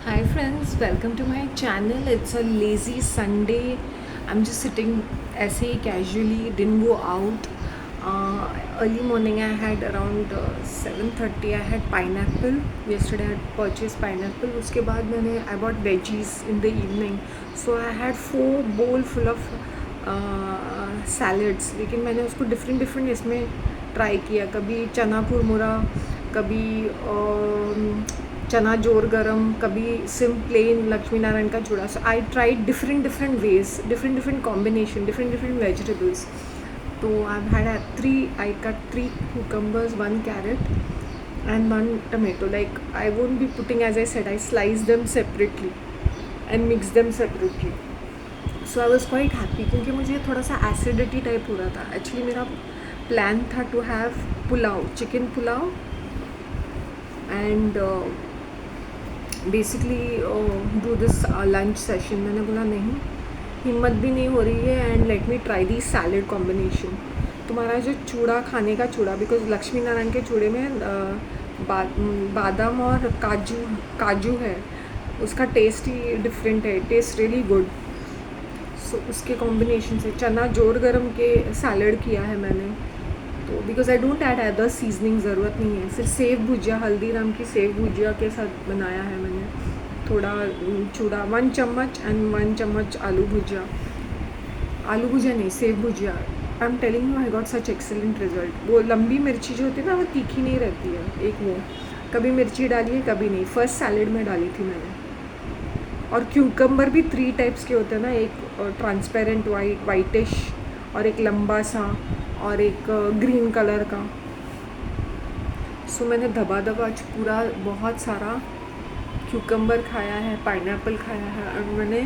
Hi friends, welcome to my channel. It's a lazy Sunday. I'm just sitting ऐसे ही casually, didn't go out. Early morning I had around 7:30 I had pineapple. Yesterday I had purchased pineapple. उसके बाद मैंने I bought veggies in the evening. So I had 4 bowl full of salads. लेकिन मैंने उसको different इसमें try किया. कभी चना कुरमुरा, कभी चना जोर गरम, कभी सिम प्लेन लक्ष्मी नारायण का चूड़ा. So I tried different ways, different combination, different vegetables. तो I had three, I cut 3 cucumbers, 1 carrot and 1 tomato. Like I won't be putting, as I said, I slice them separately and mix them separately. So I was quite happy क्योंकि मुझे थोड़ा सा acidity type हो रहा था. Actually मेरा plan था to have pulao, chicken pulao and basically do this lunch session. मैंने बोला नहीं, हिम्मत भी नहीं हो रही है and let me try the salad combination. तुम्हारा जो चूड़ा, खाने का चूड़ा, बिकॉज लक्ष्मी नारायण के चूड़े में बादाम और काजू है, उसका टेस्ट ही डिफरेंट है. Taste really good. सो उसके कॉम्बिनेशन से चना जोर गरम के सैलड किया है मैंने. तो because I don't add other seasoning, ज़रूरत नहीं है. सिर्फ सेव भुजिया, हल्दीराम की सेव भुजिया के साथ बनाया है मैंने. थोड़ा चूड़ा 1 चम्मच एंड 1 चम्मच आलू भुजिया नहीं, save bhujia. I am telling you, I got such excellent result. वो लंबी मिर्ची जो होती है ना, वो तीखी नहीं रहती है. एक वो कभी मिर्ची डाली है, कभी नहीं. फर्स्ट सैलड में डाली थी मैंने. और क्यूकम्बर भी 3 टाइप्स के होते हैं ना, एक ट्रांसपेरेंट वाइटिश और एक लंबा सा और एक ग्रीन कलर का. सो मैंने दबा आज पूरा बहुत सारा क्यूकम्बर खाया है, पाइनएप्पल खाया है. और मैंने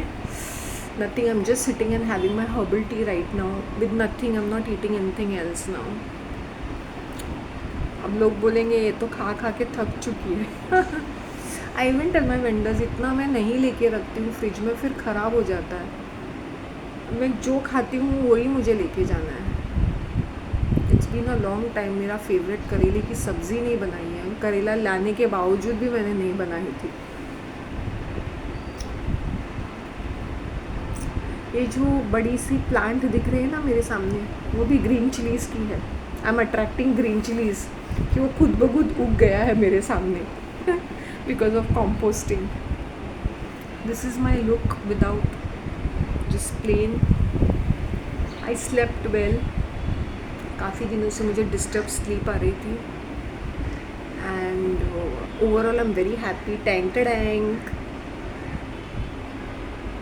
nothing, I am just sitting and having my herbal tea right now with nothing. I am not eating anything else now. अब लोग बोलेंगे ये तो खा के थक चुकी है. I even tell my vendors, इतना मैं नहीं लेके रखती हूँ फ्रिज में, फिर ख़राब हो जाता है. मैं जो खाती हूँ वही मुझे लेके जाना है. It's been a long time. मेरा फेवरेट करेले की सब्ज़ी नहीं बनाई है. करेला लाने के बावजूद भी मैंने नहीं बनाई थी. ये जो बड़ी सी प्लांट दिख रही है ना मेरे सामने, वो भी ग्रीन चिलीज़ की है. I am attracting green chillies कि वो खुद ब खुद उग गया है मेरे सामने because of composting. This is my look without, just plain. I slept well. काफ़ी दिनों से मुझे डिस्टर्ब स्लीप आ रही थी and overall I am very happy. Tank tank,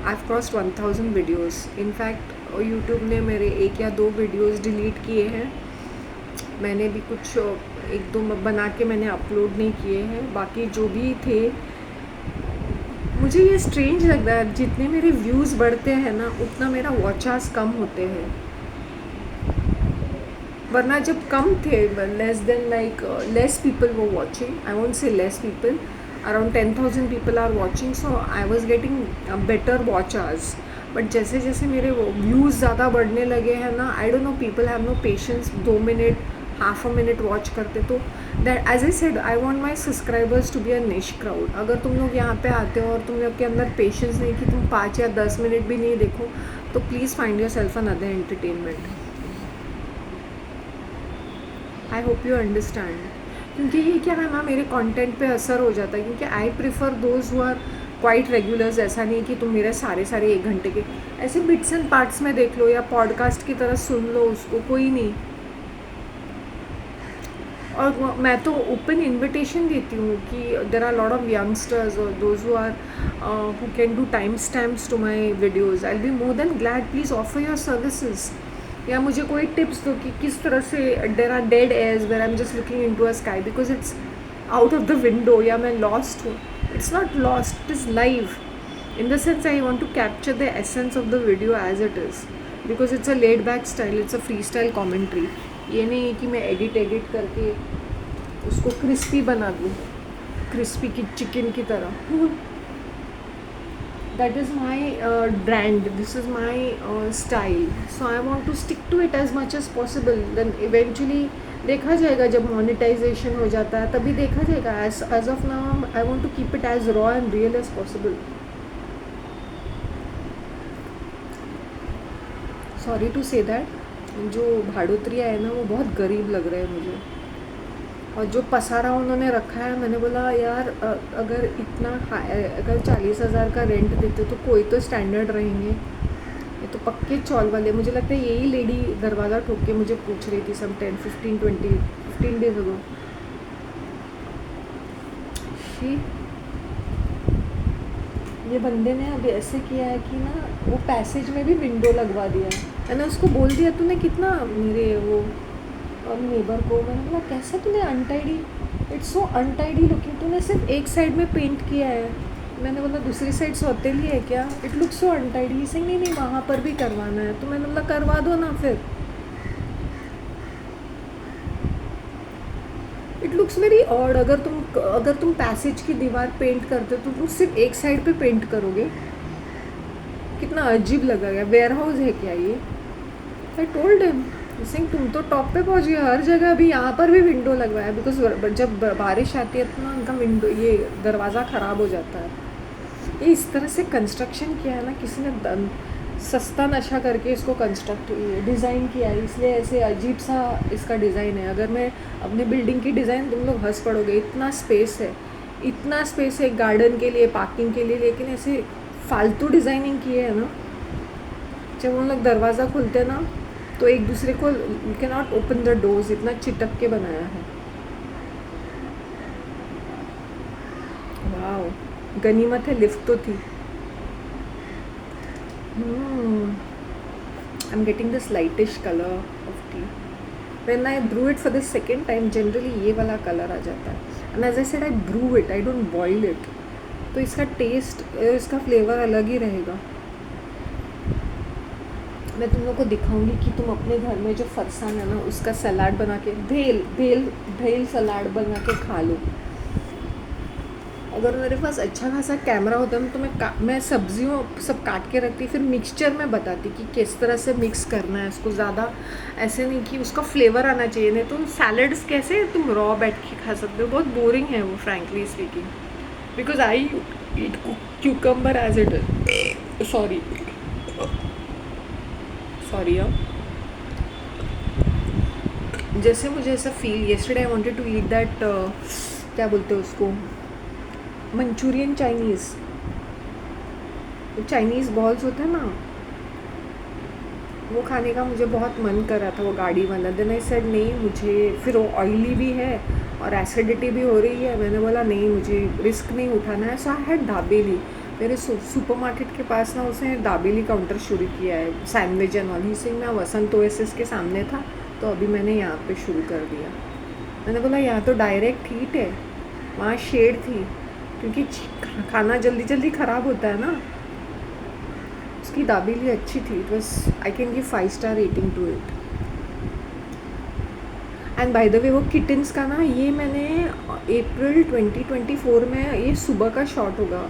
I've crossed 1000 videos. In fact YouTube ने मेरे 1 या 2 वीडियोज़ डिलीट किए हैं. मैंने भी कुछ 1-2 बना के मैंने अपलोड नहीं किए हैं. बाकी जो भी थे, मुझे ये स्ट्रेंज लग रहा है, जितने मेरे व्यूज़ बढ़ते हैं ना, उतना मेरा वॉच आवर्स कम होते हैं. वरना जब कम थे, less than like less people वो watching. I won't say less people, around 10,000 people are watching, so I was getting better watch hours. But जैसे जैसे मेरे वो व्यूज़ ज़्यादा बढ़ने लगे हैं ना, I don't know, people have no patience. 2 minute, half a minute watch करते. तो that, as I said, I want my subscribers to be a niche crowd. अगर तुम लोग यहाँ पे आते हो और तुम लोग के अंदर पेशेंस नहीं कि तुम 5 या 10 मिनट भी नहीं देखो, तो please find your self another entertainment. I hope you understand. क्योंकि ये क्या है ना, मेरे कंटेंट पे असर हो जाता है. क्योंकि I prefer those who are quite regulars. ऐसा नहीं कि तुम मेरे सारे 1 घंटे के ऐसे बिट्स एंड पार्ट्स में देख लो या पॉडकास्ट की तरह सुन लो उसको, कोई नहीं. और मैं तो ओपन इन्विटेशन देती हूँ कि there are lot of youngsters और those who are who can do time stamps to my videos. I will be more than glad. Please offer your services. या मुझे कोई टिप्स दो कि किस तरह से there are dead airs where I am just looking into a sky because it's out of the window, या मैं लॉस्ट हूँ. It's not lost, it is live. In the sense I want to capture the essence of the video as it is, because it's a laid back style, it's a free style commentary. ये नहीं है कि मैं edit करके उसको crispy बना दूँ, crispy की चिकन की तरह. That is my brand, this is my style, so I want to stick to it as much as possible. Then eventually देखा जाएगा जब मोनेटाइजेशन हो जाता है, तभी देखा जाएगा. As of now I want to keep it as raw and real as possible. Sorry to say that, जो भाड़ोत्रिया है ना वो बहुत गरीब लग रहे हैं मुझे. और जो पसारा उन्होंने रखा है, मैंने बोला यार अगर इतना अगर 40,000 का रेंट देते तो कोई तो स्टैंडर्ड रहेंगे. ये तो पक्के चौल वाले. मुझे लगता है यही लेडी दरवाज़ा ठोक के मुझे पूछ रही थी सम 15 डेज अगो. ये बंदे ने अभी ऐसे किया है कि ना वो पैसेज में भी विंडो लगवा दिया है. मैंने उसको बोल दिया तूने कितना, मेरे वो और नेबर को मैंने बोला कैसा तूने untidy, it's so untidy looking, तूने सिर्फ एक साइड में पेंट किया है. मैंने बोला दूसरी साइड सौतेली है क्या, इट लुक सो अनटाइडी. से नहीं वहाँ पर भी करवाना है. तो मैंने बोला करवा दो ना फिर. It looks very odd. अगर तुम पैसेज की दीवार पेंट करते हो तो तुम सिर्फ एक साइड पे पेंट करोगे. कितना अजीब लगा. वेयर हाउस है क्या ये. आई टोल्ड हिम सिंह तुम तो टॉप पे पहुंच गया, हर जगह. अभी यहाँ पर भी विंडो लगवाया बिकॉज जब बारिश आती है तो ना उनका विंडो ये दरवाज़ा ख़राब हो जाता है. ये इस तरह से कंस्ट्रक्शन किया है ना, किसी ने सस्ता नशा करके इसको कंस्ट्रक्ट डिज़ाइन किया है, इसलिए ऐसे अजीब सा इसका डिज़ाइन है. अगर मैं अपने बिल्डिंग की डिज़ाइन, तुम लोग हंस पड़ोगे. इतना स्पेस है गार्डन के लिए, पार्किंग के लिए, लेकिन ऐसे फालतू डिज़ाइनिंग की है ना. जब हम लोग दरवाज़ा खोलते हैं ना तो एक दूसरे को you can not open the doors, इतना चिटक के बनाया है. वाओ, गनीमत है लिफ्ट तो थी. I am getting this lightish colour of tea. When I brew it for the second time generally ये वाला कलर आ जाता है. And as I said I brew it, I don't boil it. तो इसका टेस्ट, इसका फ्लेवर अलग ही रहेगा. मैं तुम लोग को दिखाऊंगी कि तुम अपने घर में जो फरसान है ना उसका सलाद बना के, भेल सलाद बना के खा लो. अगर मेरे पास अच्छा खासा कैमरा होता तो मैं सब्जियों सब काट के रखती, फिर मिक्सचर में बताती कि किस तरह से मिक्स करना है उसको. ज़्यादा ऐसे नहीं कि उसका फ्लेवर आना चाहिए. नहीं तुम सैलड्स कैसे तुम रॉ बैठ के खा सकते हो. बहुत बोरिंग है वो frankly speaking, because I eat cucumber as it is. Sorry जैसे मुझे ऐसा feel, yesterday I wanted to eat that, क्या बोलते हैं उसको, मंचूरियन चाइनीज़ बॉल्स होते हैं ना, वो खाने का मुझे बहुत मन कर रहा था. वो गाड़ी वाला. देन आई सेड नहीं, मुझे फिर वो ऑयली भी है और एसिडिटी भी हो रही है. मैंने बोला नहीं, मुझे रिस्क नहीं उठाना है. सो आई हैड दाबेली. मेरे सुपरमार्केट के पास ना उसने दाबेली काउंटर शुरू किया है, सैंडविच एंड ऑल. ही सिंह मैं वसंत ओएसिस के सामने था तो अभी मैंने यहाँ पे शुरू कर दिया. मैंने बोला यहाँ तो डायरेक्ट हीट है, वहाँ शेड थी, क्योंकि खाना जल्दी जल्दी ख़राब होता है ना. उसकी दाबेली अच्छी थी. It was, I can give 5 star rating to it. And by the way वो किटन्स का ना, ये मैंने अप्रैल 2024 में, ये सुबह का शॉट होगा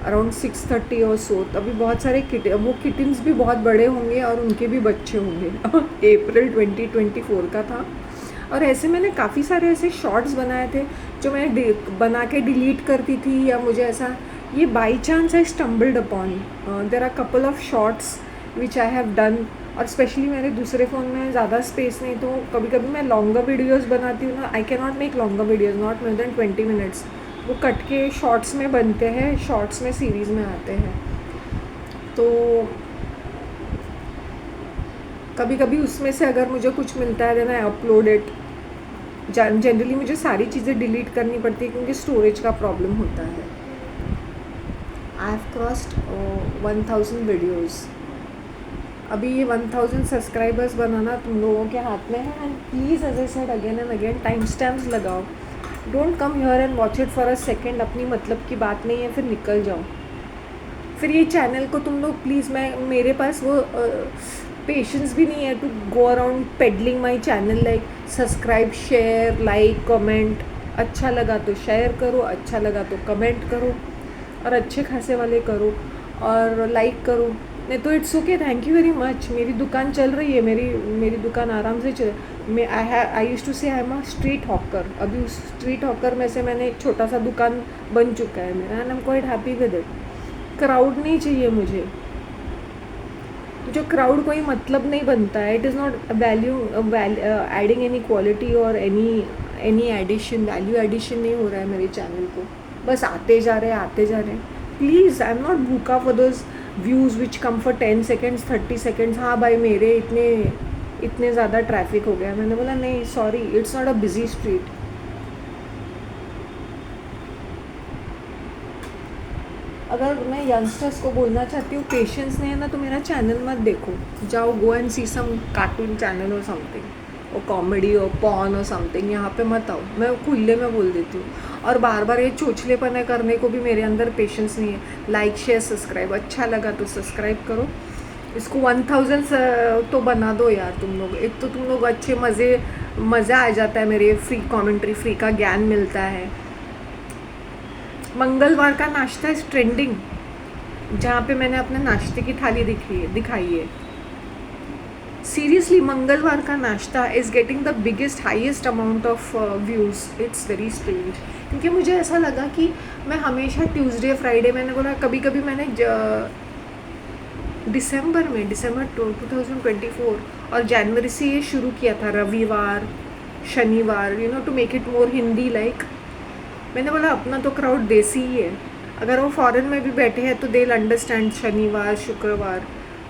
अराउंड 6:30 और सो. तभी बहुत सारे वो किटन्स भी बहुत बड़े होंगे और उनके भी बच्चे होंगे. अप्रैल 2024 का था. और ऐसे मैंने काफ़ी सारे ऐसे शॉर्ट्स बनाए थे जो मैं बना के डिलीट करती थी, या मुझे ऐसा, ये by chance I stumbled upon. There are couple of shorts which I have done. और स्पेशली मेरे दूसरे फ़ोन में ज़्यादा स्पेस नहीं, तो कभी कभी मैं लॉन्गर वीडियोज़ बनाती हूँ ना. I can not make longer videos, not more than 20 minutes. वो कट के शॉर्ट्स में बनते हैं, शॉर्ट्स में सीरीज़ में आते हैं. तो कभी कभी उसमें से अगर मुझे कुछ मिलता है then I upload it. Generally मुझे सारी चीज़ें डिलीट करनी पड़ती है क्योंकि स्टोरेज का प्रॉब्लम होता है. I have crossed 1000 videos. अभी ये 1000 सब्सक्राइबर्स बनाना तुम लोगों के हाथ में है. And please as I said again and again, time stamps लगाओ. Don't come here and watch it for a second. अपनी मतलब की बात नहीं है, फिर निकल जाओ. फिर ये चैनल को तुम लोग प्लीज़, मेरे पास वो पेशेंस भी नहीं है to go around peddling my channel like subscribe, share, like, comment. अच्छा लगा तो शेयर करो, अच्छा लगा तो कमेंट करो, और अच्छे खासे वाले करो और लाइक करो. नहीं तो it's okay, thank you very much. मेरी दुकान चल रही है, मेरी मेरी दुकान आराम से चल। मैं आई यूज़ टू से आई एम अ स्ट्रीट हॉकर। अभी उस स्ट्रीट हॉकर में से मैंने एक छोटा सा दुकान बन चुका है मेरा, and I am quite happy with it. Crowd नहीं चाहिए मुझे, जो क्राउड कोई मतलब नहीं बनता है। It is not value adding any quality और एनी एडिशन, वैल्यू एडिशन नहीं हो रहा है मेरे चैनल को। बस आते जा रहे हैं, आते जा रहे हैं। प्लीज़, आई एम नॉट भूखा for those views which come for 10 seconds 30 seconds. हाँ भाई, मेरे इतने ज़्यादा ट्रैफिक हो गया। मैंने बोला नहीं, sorry, it's not a busy street. अगर मैं यंगस्टर्स को बोलना चाहती हूँ, पेशेंस नहीं है ना तो मेरा चैनल मत देखो। जाओ, go and see some cartoon channel और समथिंग, और कॉमेडी और पॉर्न और समथिंग। यहाँ पे मत आओ, मैं खुले में बोल देती हूँ। और बार बार ये चोचलेपने करने को भी मेरे अंदर पेशेंस नहीं है। लाइक शेयर सब्सक्राइब, अच्छा लगा तो सब्सक्राइब करो। इसको 1000 तो बना दो यार तुम लोग। एक तो तुम लोग अच्छे मज़ा आ जाता है, मेरे फ्री कमेंट्री, फ्री का ज्ञान मिलता है। मंगलवार का नाश्ता इज़ ट्रेंडिंग, जहाँ पे मैंने अपने नाश्ते की थाली दिखाई है। सीरियसली, मंगलवार का नाश्ता is getting the biggest highest amount of views. It's very strange, क्योंकि मुझे ऐसा लगा कि मैं हमेशा ट्यूसडे फ्राइडे, मैंने बोला कभी कभी मैंने दिसंबर 2024 और जनवरी से ये शुरू किया था, रविवार शनिवार, to make it more Hindi like. मैंने बोला अपना तो क्राउड देसी ही है, अगर वो फॉरेन में भी बैठे हैं तो दे विल अंडरस्टैंड शनिवार शुक्रवार।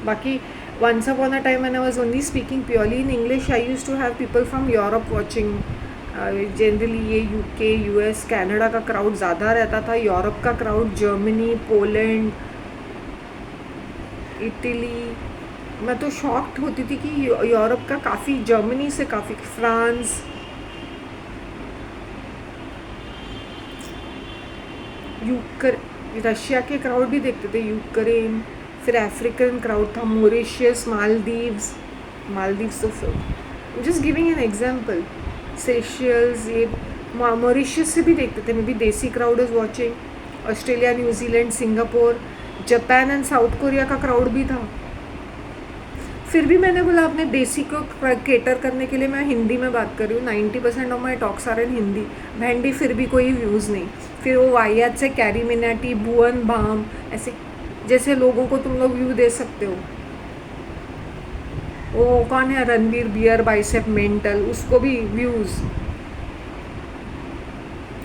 बाकी once upon a time when I was only speaking purely in English, I used to have people from Europe watching. Generally ये यूके यूएस कनाडा का क्राउड ज़्यादा रहता था। यूरोप का क्राउड, जर्मनी, पोलैंड, इटली, मैं तो शॉक्ड होती थी कि यूरोप का काफ़ी, जर्मनी से काफ़ी, फ्रांस, रशिया के क्राउड भी देखते थे, यूक्रेन। फिर अफ्रीकन क्राउड था, मॉरिशियस, मालदीव्स तो just giving an example, Seychelles, ये मॉरिशियस से भी देखते थे। मे बी देसी crowd is watching. Australia, New Zealand, Singapore, Japan and south Korea का क्राउड भी था। फिर भी मैंने बोला अपने देसी को केटर करने के लिए मैं हिंदी में बात कर रही हूँ। 90% of my talks are in Hindi. भेंडी फिर भी कोई व्यूज़ नहीं। फिर वो वाहियात से कैरी मिनाटी, भुवन बाम, ऐसे जैसे लोगों को तुम लोग व्यू दे सकते हो। वो कौन है, रणबीर बियर बाइसेप मेंटल, उसको भी व्यूज़।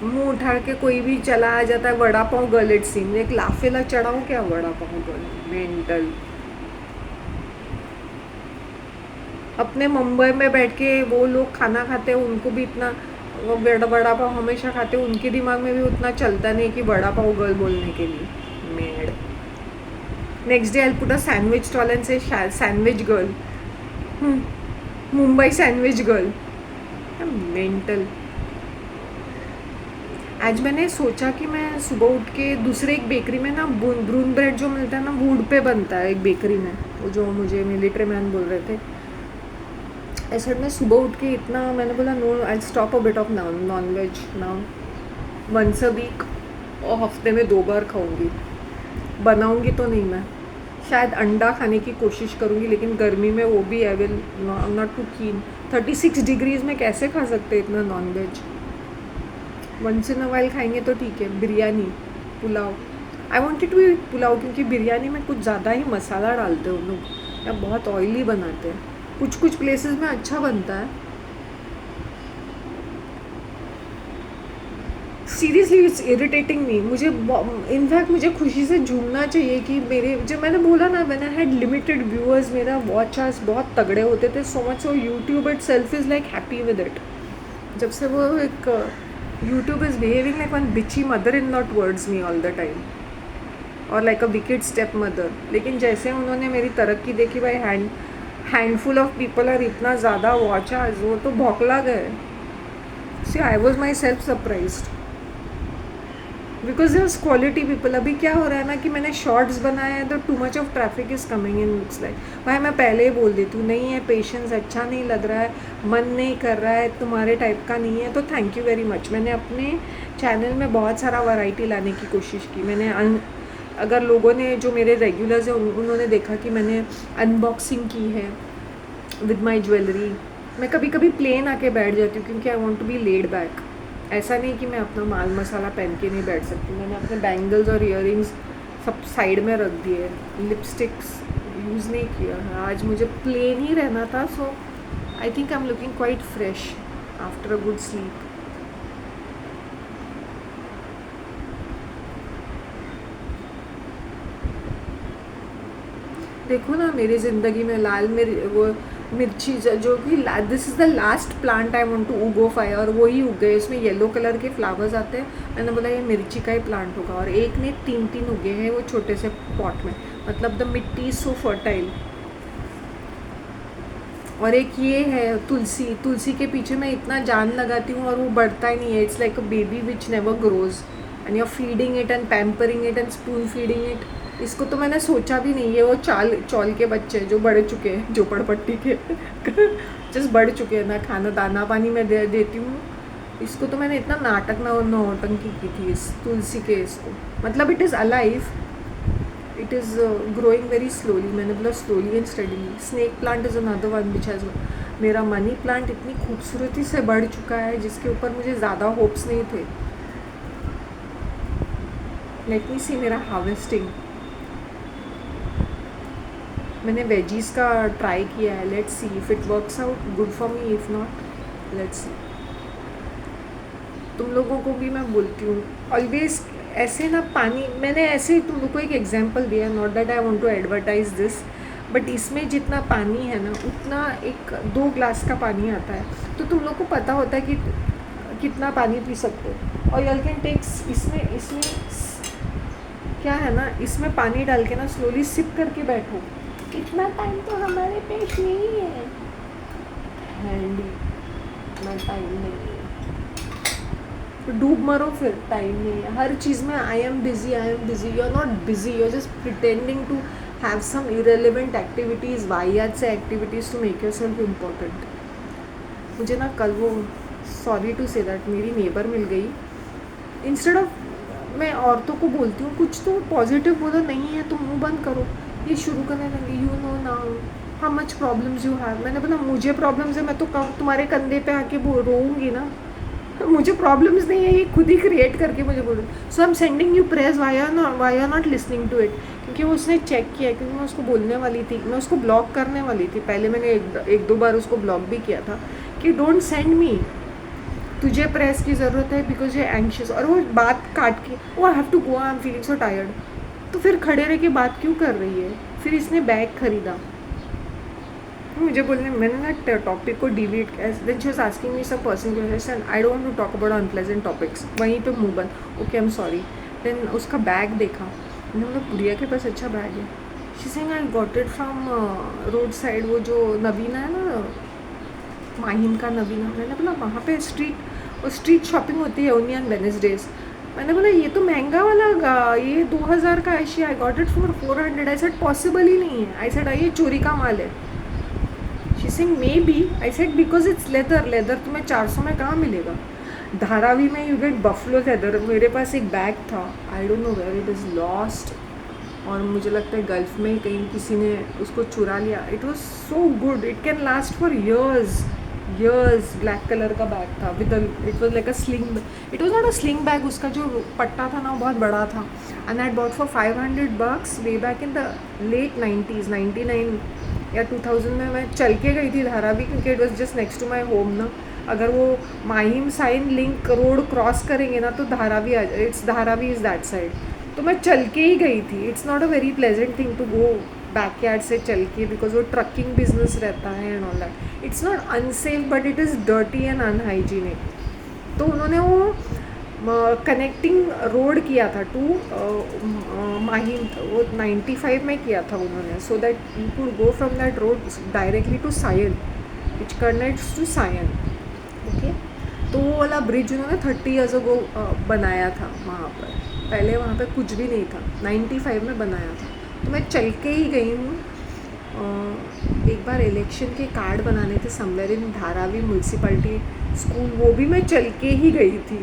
मुंह उठा के कोई भी चला आ जाता है, vada pav girl it scene. एक लाफेला चढ़ाऊँ क्या, वड़ा पाव गर्ल मेंटल। अपने मुंबई में बैठ के वो लोग खाना खाते हैं, उनको भी इतना वो वड़ा पाव हमेशा खाते हैं, उनके दिमाग में भी उतना चलता नहीं कि वड़ा पाव गर्ल बोलने के लिए। Made next day I put a sandwich stall and say sandwich girl, Mumbai sandwich girl, mental. आज मैंने सोचा कि मैं सुबह उठ के दूसरे एक बेकरी में ना ब्रून ब्रेड जो मिलता है ना, वुड पे बनता है एक बेकरी में, वो जो मुझे मिलिट्री मैन बोल रहे थे। ऐसे में सुबह उठ के इतना, मैंने बोला no, I stop a bit of non veg now, once a week, और हफ्ते में 2 बार खाऊंगी। बनाऊंगी तो नहीं, मैं शायद अंडा खाने की कोशिश करूंगी, लेकिन गर्मी में वो भी आई विल नॉट टू कीन। 36 डिग्रीज में कैसे खा सकते इतना non veg. Once in a while खाएंगे तो ठीक है। Biryani, pulao, I wanted to eat pulao, क्योंकि बिरयानी में कुछ ज़्यादा ही मसाला डालते हैं उन लोग, या बहुत ऑयली बनाते हैं। कुछ प्लेसेस में अच्छा बनता है। सीरियसली इट्स इरिटेटिंग मी। मुझे इनफैक्ट मुझे खुशी से झूमना चाहिए कि मेरे, जो मैंने बोला ना, मैंने हैड लिमिटेड व्यूअर्स, मेरा वॉच आवर्स बहुत तगड़े होते थे, so much so YouTube itself is like happy with it. जब से वो एक YouTube is behaving like one bitchy mother in law towards me all the time, और like a wicked stepmother. लेकिन जैसे उन्होंने मेरी तरक्की देखी, भाई हैंडफुल ऑफ पीपल और इतना ज़्यादा वॉच आवर्स, वो तो भौकला गए। See I was myself surprised because there quality people. अभी क्या हो रहा है ना कि मैंने शॉर्ट्स बनाए हैं तो too much of traffic is coming in, looks like. भाई मैं पहले ही बोल देती हूँ, नहीं है पेशेंस, अच्छा नहीं लग रहा है, मन नहीं कर रहा है, तुम्हारे टाइप का नहीं है, तो थैंक यू वेरी मच। मैंने अपने चैनल में बहुत सारा वैरायटी लाने की कोशिश की। मैंने अगर लोगों ने जो मेरे रेगुलर्स हैं उन्होंने देखा कि मैंने अनबॉक्सिंग की है विद माई ज्वेलरी, मैं कभी कभी प्लेन आके बैठ जाती हूँ क्योंकि I want to be laid back. ऐसा नहीं कि मैं अपना माल मसाला पहन के नहीं बैठ सकती। मैंने अपने बैंगल्स और ईयरिंग्स सब साइड में रख दिए, लिपस्टिक्स यूज़ नहीं किया है। आज मुझे प्लेन ही रहना था, so I think I am looking quite fresh after a good sleep. देखो ना मेरी ज़िंदगी में लाल वो मिर्ची जो कि this is the last plant I want to उगो फायर, और वही उग गए। इसमें येलो कलर के फ्लावर्स आते हैं। मैंने बोला ये मिर्ची का ही प्लांट होगा, और एक ने तीन तीन उगे हैं वो छोटे से पॉट में। मतलब द मिट्टी इज़ सो फर्टाइल। और एक ये है तुलसी, तुलसी के पीछे मैं इतना जान लगाती हूँ और वो बढ़ता ही नहीं है। It's like a baby which never grows and you are feeding it and pampering it and spoon feeding it. इसको तो मैंने सोचा भी नहीं है। वो चौल के बच्चे जो बढ़ चुके हैं, झोपड़पट्टी के जस्ट बढ़ चुके हैं ना, खाना दाना पानी मैं देती हूँ। इसको तो मैंने इतना नाटक नौटंकी की थी इस तुलसी के इसको। मतलब it is alive, it is growing very slowly. मैंने बोला slowly and steadily. Snake plant is another one which has, मेरा मनी प्लांट इतनी खूबसूरती से बढ़ चुका है जिसके ऊपर मुझे ज़्यादा होप्स नहीं थे। लेट मी सी मेरा हार्वेस्टिंग। मैंने वेजीज का ट्राई किया है, let's see if it works out good for me, if not let's see. तुम लोगों को भी मैं बोलती हूँ ऑलवेज ऐसे ना पानी, मैंने ऐसे तुम लोग को एक एग्जांपल दिया, not that I want to advertise this, but इसमें जितना पानी है ना उतना एक 2 ग्लास का पानी आता है। तो तुम लोग को पता होता है कि कितना पानी पी सकते हो। और यू कैन टेक इसमें क्या है ना, इसमें पानी डाल के ना स्लोली सिप करके बैठो। इतना टाइम तो हमारे पेश नहीं है, हैंडी इतना टाइम नहीं है। तो डूब मरो फिर, टाइम नहीं है। हर चीज़ में I am busy, you are not busy, you are just pretending to have some irrelevant activities, वाहियात से activities to make yourself important. मुझे ना कल वो, सॉरी टू से दैट, मेरी नेबर मिल गई। इंस्टेड ऑफ मैं औरतों को बोलती हूँ कुछ तो पॉजिटिव बोलो, नहीं है तो मुंह बंद करो, ये शुरू करने लगी you know now how much problems you have. मैंने बोला मुझे प्रॉब्लम्स है, मैं तो कब तुम्हारे कंधे पे आके रोऊंगी ना। मुझे प्रॉब्लम्स नहीं है, ये खुद ही क्रिएट करके मुझे बोलो। So I am sending you press, why are not listening to it. क्योंकि वो उसने चेक किया, क्योंकि मैं उसको बोलने वाली थी, मैं उसको ब्लॉक करने वाली थी। पहले मैंने एक दो बार उसको ब्लॉक भी किया था कि डोंट सेंड मी, तुझे प्रेस की ज़रूरत है बिकॉज ये एंक्शियस। और वो बात काट के, वो I have to go, I am feeling so tired. तो फिर खड़े रह के बात क्यों कर रही है। फिर इसने बैग खरीदा, मुझे बोलने, मैंने ना टॉपिक को डिवीट किया। Then she was asking me some personal question, I don't want to talk about unpleasant topics. वहीं पे मुंह बंद, okay I am sorry. Then उसका बैग देखा, मैंने बोला प्रिया के पास अच्छा बैग है। She saying I got it from road side, वो जो नवीना है ना, माहिम का नवीना। मैंने बोला वहाँ पे स्ट्रीट शॉपिंग होती है ओनली ऑन वेडनेसडेज। मैंने बोला ये तो महंगा वाला ये 2000 का है। I got it for 400। I said possible ही नहीं है। आई सेड ये चोरी का माल है। She saying maybe. I said because it's leather तुम्हें 400 में कहाँ मिलेगा। धारावी में यू गेट बफलो लेदर। मेरे पास एक बैग था, I don't know where it is lost, और मुझे लगता है गल्फ में कहीं किसी ने उसको चुरा लिया। It was so good, it can last for years. Black colour का बैग था with it was like a sling, it was not a sling bag, उसका जो पट्टा था ना वो बहुत बड़ा था। And I bought for $500 way back in the late 90s, 99 या 2000 में। मैं चल के गई थी धारावी, क्योंकि it was just next to my home ना। अगर वो Mahim Sion link road cross करेंगे ना तो Dharavi Dharavi is that side. तो मैं चल के ही गई थी। It's not a very pleasant thing to go backyard से चल के, बिकॉज वो ट्रकिंग बिजनेस रहता है and all that. It's not unsafe but it is dirty and unhygienic. तो उन्होंने वो कनेक्टिंग रोड किया था टू माहिम, वो 95 में किया था उन्होंने, so that you could go from that road directly to Sion, which connects to Sion. Okay, तो वो वाला ब्रिज उन्होंने 30 ईयर्स अगो बनाया था वहाँ पर। पहले वहाँ पे कुछ भी नहीं था, 95 में बनाया था। तो मैं चल के ही गई हूँ। एक बार इलेक्शन के कार्ड बनाने थे somewhere in Dharavi municipality school, वो भी मैं चल के ही गई थी।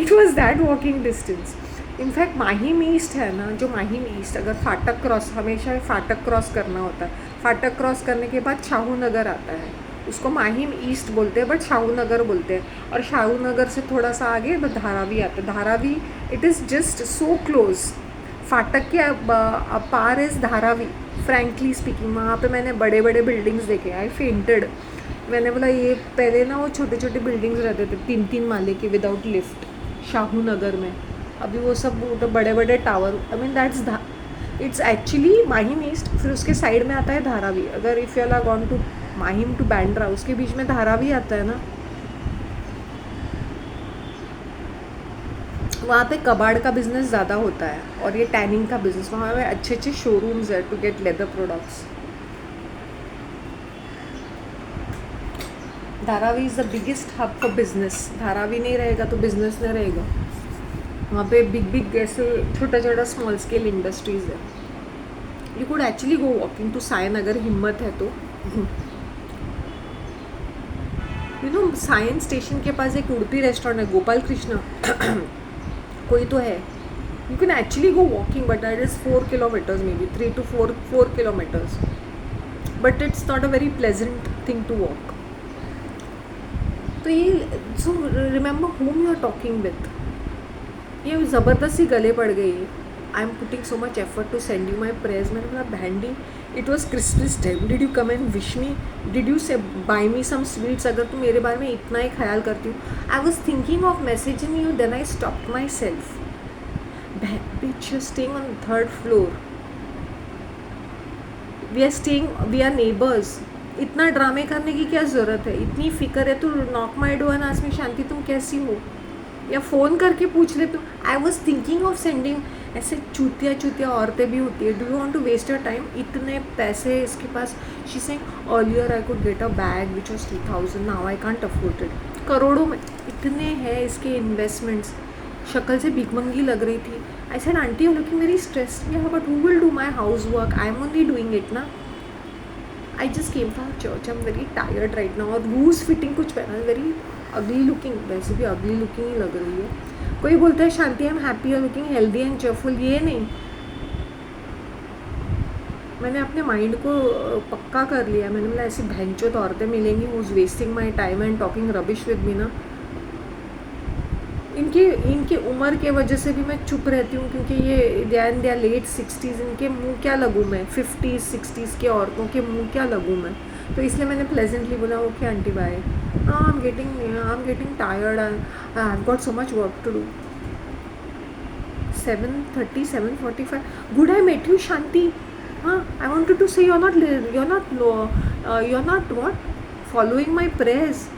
It was that walking distance. In fact Mahim east है ना, जो माहिम ईस्ट, अगर फाटक क्रॉस, हमेशा फाटक क्रॉस करना होता है, फाटक क्रॉस करने के बाद शाहू नगर आता है, उसको माहिम ईस्ट बोलते हैं बट शाहू नगर बोलते हैं, और शाहू नगर से थोड़ा सा आगे धारावी आता है। Dharavi, it is just so close, फाटक के पार इज़ धारावी। फ्रैंकली स्पीकिंग, वहाँ पे मैंने बड़े बड़े बिल्डिंग्स देखे, आई फेंटेड। मैंने बोला ये पहले ना वो छोटे छोटे बिल्डिंग्स रहते थे 3-3 माले के विदाउट लिफ्ट शाहू नगर में, अभी वो सब तो बड़े बड़े tower, I mean that's it's actually Mahim east. फिर उसके साइड में आता है धारावी। अगर if you are gone to Mahim to Bandra, उसके बीच में धारावी आता है ना, वहाँ पे कबाड़ का बिजनेस ज़्यादा होता है और ये टैनिंग का बिजनेस। वहाँ पे अच्छे अच्छे शोरूम्स है to get leather products. Dharavi is the biggest hub for business. Dharavi नहीं रहेगा तो बिजनेस नहीं रहेगा। वहाँ पे बिग बिग ऐसे छोटा छोटा स्मॉल स्केल इंडस्ट्रीज़ है। You could actually go walking to Sion, अगर हिम्मत है तो। यू नो साइंस स्टेशन के पास एक उड़पी रेस्टोरेंट है, गोपाल कृष्णा कोई तो है। You can actually go walking but that is 4 kilometres, may be 3 to 4 kilometres, but it's not a very pleasant thing to walk. तो ये so remember whom you are talking with. ये ज़बरदस्ती गले पड़ गई। I am putting so much effort to send you my prayers. मैंने बोला बहंडी, it was Christmas time, did you come and wish me, did you से बाई मी सम स्वीट्स, अगर तुम मेरे बारे में इतना ही ख्याल करती हो। I was thinking of messaging you, then I stopped myself. bitch, you're staying on the 3rd floor, we are neighbors। इतना ड्रामे करने की क्या ज़रूरत है? इतनी फ़िक्र है तो knock my door and ask me Shanti तुम कैसी हो, या फ़ोन करके पूछ लेते हो। I was thinking of sending. ऐसे चूतिया औरतें भी होती है। Do you want to waste your time? इतने पैसे इसके पास। She saying earlier I could get a bag which was 2000, now I can't afford it. करोड़ों में इतने हैं इसके इन्वेस्टमेंट्स। शक्ल से भिखमंगी लग रही थी। I said aunty you looking very stressed. Yeah but who will do my house work, I am only doing it ना। I just came from church, I am very tired right now. और loose fitting कुछ पहना, very ugly looking, वैसे भी अगली looking ही लग रही है। कोई बोलता है Shanti I am happy, looking healthy and cheerful, ये नहीं। मैंने अपने माइंड को पक्का कर लिया। मैंने बोला ऐसी भैंचोद औरतें मिलेंगी who is wasting my time and talking rubbish with me ना। इनके उम्र के वजह से भी मैं चुप रहती हूँ, क्योंकि ये दे आर लेट 60s। इनके मुंह क्या लगूँ मैं? 50s 60s के औरतों के मुंह क्या लगूँ मैं? तो इसलिए मैंने प्लेजेंटली बोला okay aunty bye, I am getting tired, I have got so much work to do. 7:30 7:45 good I met you Shanti. हाँ, I wanted to say you are not what following my prayers.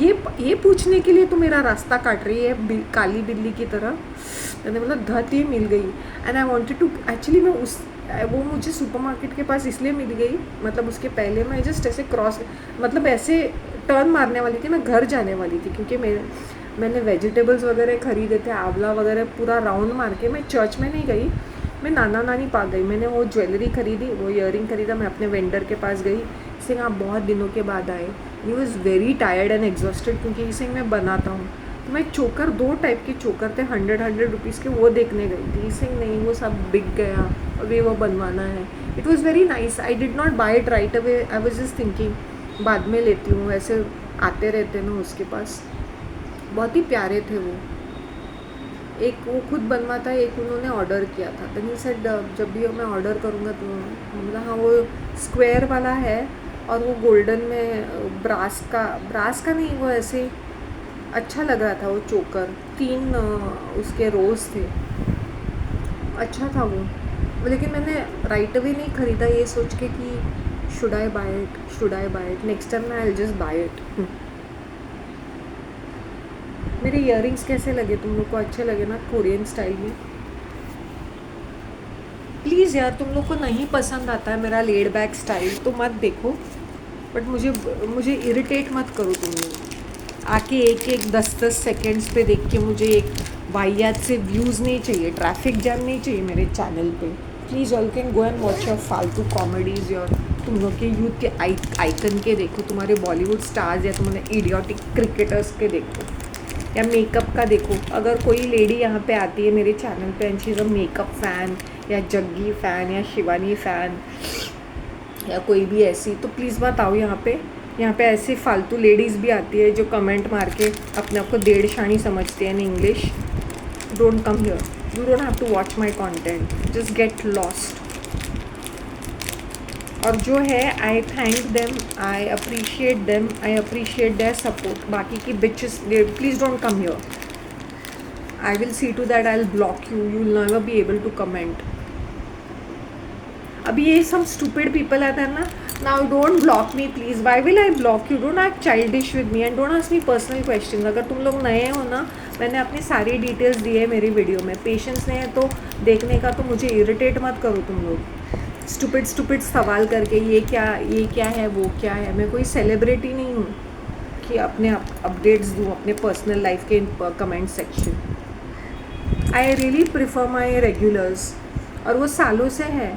ये पूछने के लिए तो मेरा रास्ता काट रही है काली बिल्ली की तरह। मैंने बोला धत ये मिल गई। And I wanted to actually मैं वो मुझे सुपरमार्केट के पास इसलिए मिल गई, मतलब उसके पहले मैं जस्ट ऐसे क्रॉस, मतलब ऐसे टर्न मारने वाली थी, मैं घर जाने वाली थी, क्योंकि मैंने वेजिटेबल्स वगैरह ख़रीदे थे, आंवला वगैरह, पूरा राउंड मार के मैं चर्च में नहीं गई, मैं नाना नानी पास गई। मैंने वो ज्वेलरी खरीदी, वो ईयरिंग खरीदा, मैं अपने वेंडर के पास गई। सिंह आप बहुत दिनों के बाद आए। He was very tired and exhausted, क्योंकि सिंह मैं बनाता हूँ। तो मैं चोकर, 2 टाइप के चोकर थे 100 रुपीज़ के, वो देखने गई थी। सिंह नहीं, वो सब बिक गया, अभी वो बनवाना है। It was very nice. I did not buy it right away, I was just thinking बाद में लेती हूँ, ऐसे आते रहते ना उसके पास। बहुत ही प्यारे थे वो। एक वो खुद बनवाता है, एक उन्होंने ऑर्डर किया था। देन ही सेड जब भी मैं ऑर्डर करूँगा तो मतलब हाँ, वो स्क्वायर वाला है और वो गोल्डन में ब्रास का नहीं, वो ऐसे अच्छा लग रहा था वो चोकर। 3 उसके रोज़ थे, अच्छा था वो। लेकिन मैंने राइट अवे नहीं ख़रीदा, ये सोच के कि should I buy it, next time I will just buy it. मेरे इयरिंग्स कैसे लगे तुम लोग को? अच्छे लगे ना कोरियन स्टाइल में? प्लीज़ यार, तुम लोग को नहीं पसंद आता है मेरा लेड बैक स्टाइल तो मत देखो, बट मुझे इरिटेट मत करो तुम लोग। आके एक 10 सेकेंड्स पे देख के मुझे एक वाहियात से व्यूज़ नहीं चाहिए, ट्रैफिक जैम नहीं चाहिए मेरे चैनल पे। Please all can go and watch your फालतू कॉमेडीज़, योर तुम लोग के यूथ के आइकन के देखो, तुम्हारे बॉलीवुड स्टार्स या तुम्हारे इडियोटिक क्रिकेटर्स के देखो। या मेकअप का देखो, अगर कोई लेडी यहाँ पे आती है मेरे चैनल पे and she is a makeup fan या जग्गी फ़ैन या शिवानी फ़ैन या कोई भी ऐसी, तो प्लीज़ मत आओ यहाँ पे। यहाँ पे ऐसे फालतू लेडीज़ भी आती है जो कमेंट मार के अपने आप को डेढ़ शानी समझती है in English. Don't come here, you don't have to watch my content, just get lost. और जो है I thank them, I appreciate them, I appreciate their support. बाकी की bitches please don't come here, I will see to that, I will block you, you will never be able to comment. अभी ये सब stupid people आते हैं ना, now don't block me please, why will I block you, don't act childish with me and don't ask me personal question. अगर तुम लोग नए हो ना, मैंने अपनी सारी डिटेल्स दी है मेरी वीडियो में, पेशेंस नहीं है तो देखने का, तो मुझे इरिटेट मत करो तुम लोग स्टूपिड सवाल करके, ये क्या है, वो क्या है। मैं कोई सेलिब्रिटी नहीं हूँ कि अपने अपडेट्स दूँ अपने पर्सनल लाइफ के comment section. I really prefer my regulars, और वो सालों से है,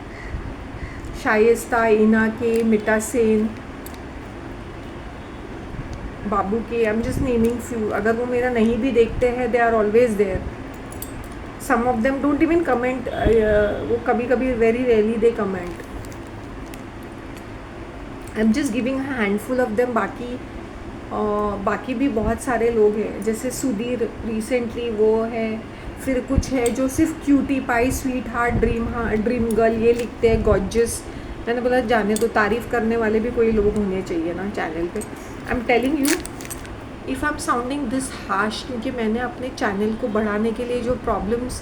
शाइस्ता, इना के, मिटा सेन, बाबू के, I am just naming few. अगर वो मेरा नहीं भी देखते हैं, they are always there. Some of them don't even comment, वो कभी कभी very rarely they comment. I am just giving handful of them. बाकी भी बहुत सारे लोग हैं, जैसे सुधीर रिसेंटली वो है, फिर कुछ है जो सिर्फ cutie pie, sweetheart, dream girl ये लिखते हैं, गॉर्जियस। मैंने बोला जाने तो, तारीफ़ करने वाले भी कोई लोग होने चाहिए ना चैनल पे। I am telling you, if I am sounding this harsh, क्योंकि मैंने अपने चैनल को बढ़ाने के लिए जो प्रॉब्लम्स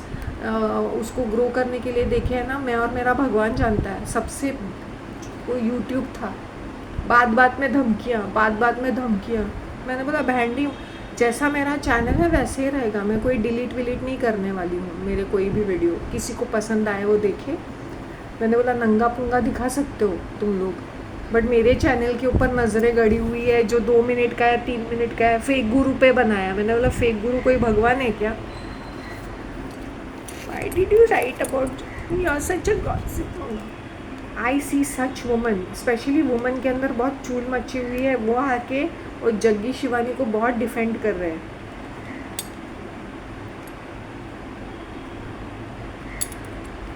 उसको ग्रो करने के लिए देखे हैं ना, मैं और मेरा भगवान जानता है। सबसे वो यूट्यूब था, बात बात में धमकियाँ। मैंने बोला बहन, जैसा मेरा चैनल है वैसे ही रहेगा, मैं कोई डिलीट विलीट नहीं करने वाली हूँ मेरे कोई भी वीडियो। किसी को पसंद आए वो देखे। मैंने बोला नंगा पुंगा दिखा सकते हो तुम लोग, बट मेरे चैनल के ऊपर नज़रें गड़ी हुई है जो 2 मिनट का है, 3 मिनट का है, फेक गुरु पे बनाया। मैंने बोला फेक गुरु कोई भगवान है क्या? Why did you write about you are such a gossip? I see such woman, especially woman के अंदर बहुत चूल मची हुई है, वो आके और जग्गी शिवानी को बहुत डिफेंड कर रहे हैं।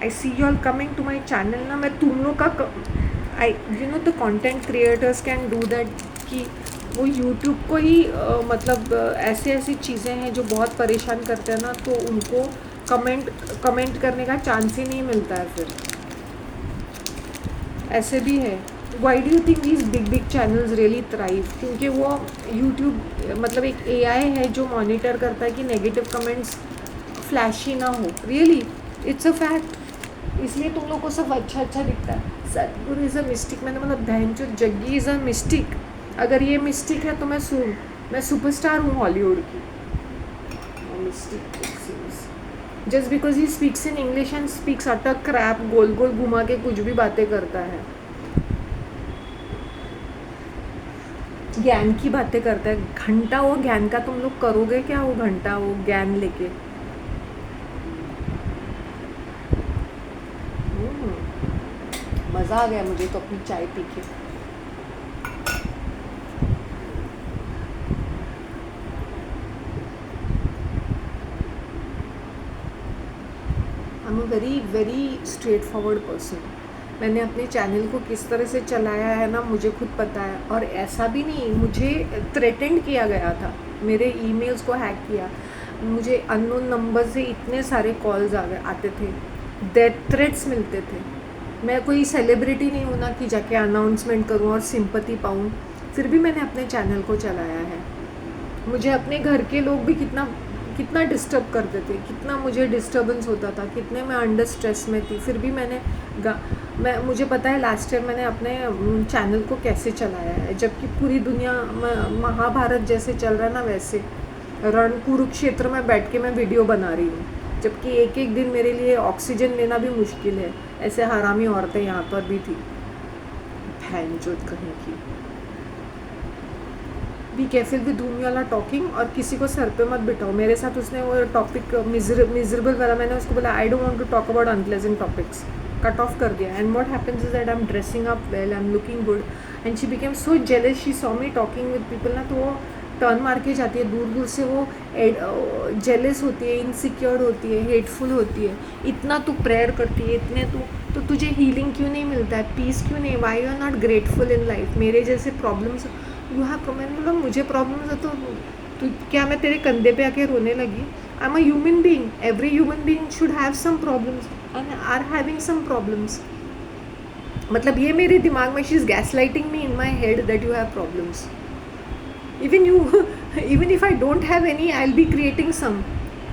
I see you all coming to my channel ना, मैं तुम लोग का I you know the content creators can do that, कि वो यूट्यूब को ही मतलब ऐसी चीज़ें हैं जो बहुत परेशान करते हैं ना, तो उनको कमेंट करने का चांस ही नहीं मिलता है। फिर ऐसे भी है। Why do you think these big channels really thrive? क्योंकि वो यूट्यूब मतलब एक AI है जो मॉनिटर करता है कि नेगेटिव कमेंट्स फ्लैशी ना हो। रियली इट्स अ फैक्ट, इसलिए तुम लोग को सब अच्छा दिखता है। सतगुरु इज़ अ मिस्टिक, मैंने मतलब बहन जो जग्गी इज़ अ मिस्टिक। अगर ये मिस्टिक है तो मैं सुपरस्टार हूँ हॉलीवुड की। Mystic just because he speaks in English and speaks utter crap, गोल गोल घुमा के कुछ भी बातें करता है, ज्ञान की बातें करता है। घंटा वो ज्ञान का तुम लोग करोगे क्या? वो घंटा वो ज्ञान लेके मज़ा आ गया मुझे तो अपनी चाय पी के। I am a very straight forward person. मैंने अपने चैनल को किस तरह से चलाया है ना, मुझे खुद पता है। और ऐसा भी नहीं, मुझे थ्रेटेंड किया गया था, मेरे ईमेल्स को हैक किया, मुझे अननोन नंबर से इतने सारे कॉल्स आते थे, डेथ थ्रेट्स मिलते थे। मैं कोई सेलिब्रिटी नहीं हूँ ना कि जाके अनाउंसमेंट करूँ और सिंपैथी पाऊँ, फिर भी मैंने अपने चैनल को चलाया है। मुझे अपने घर के लोग भी कितना डिस्टर्ब करते थे, कितना मुझे डिस्टर्बेंस होता था, कितने मैं अंडर स्ट्रेस में थी, फिर भी मुझे पता है लास्ट ईयर मैंने अपने चैनल को कैसे चलाया है। जबकि पूरी दुनिया महाभारत जैसे चल रहा है ना, वैसे रण कुरुक्षेत्र में बैठ के मैं वीडियो बना रही हूँ, जबकि एक दिन मेरे लिए ऑक्सीजन लेना भी मुश्किल है। ऐसे हरामी औरतें यहाँ पर भी थी, भैंचोद कहीं की। Be careful with whom you all are talking, और किसी को सर पे मत बिठाओ। मेरे साथ उसने वो टॉपिक मिजरेबल वाला, मैंने उसको बोला I don't want to talk about unpleasant topics, cut off कर दिया। And what happens is that I am dressing up well, I am looking good, and she became so jealous, she saw me talking with people ना, तो वो turn मार के जाती है, दूर दूर से वो जेलस होती है, इनसिक्योर होती है, हेटफुल होती है, इतना तू प्रेयर करती है, इतने तो तुझे हीलिंग क्यों नहीं मिलता है, पीस क्यों नहीं, why you are not grateful in life. मेरे जैसे प्रॉब्लम्स यू हैव, मैंने बोला मुझे प्रॉब्लम्स है तो क्या मैं तेरे कंधे पे आके रोने लगी? I am a human being, every human being should have some problems and are having some problems. मतलब ये मेरे दिमाग में, she is gaslighting me in my head that you have problems. Even you even if I don't have any, I will be creating some,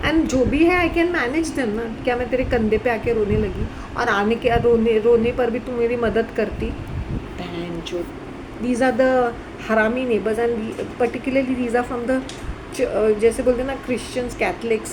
and जो भी है I can manage them ना। क्या मैं तेरे कंधे पे आके रोने लगी? और आने के रोने पर भी तू मेरी मदद करती? बहन जो, दीज आर द हरामी neighbours, and particularly these are from the जैसे बोलते हैं ना क्रिश्चियंस, कैथलिक्स,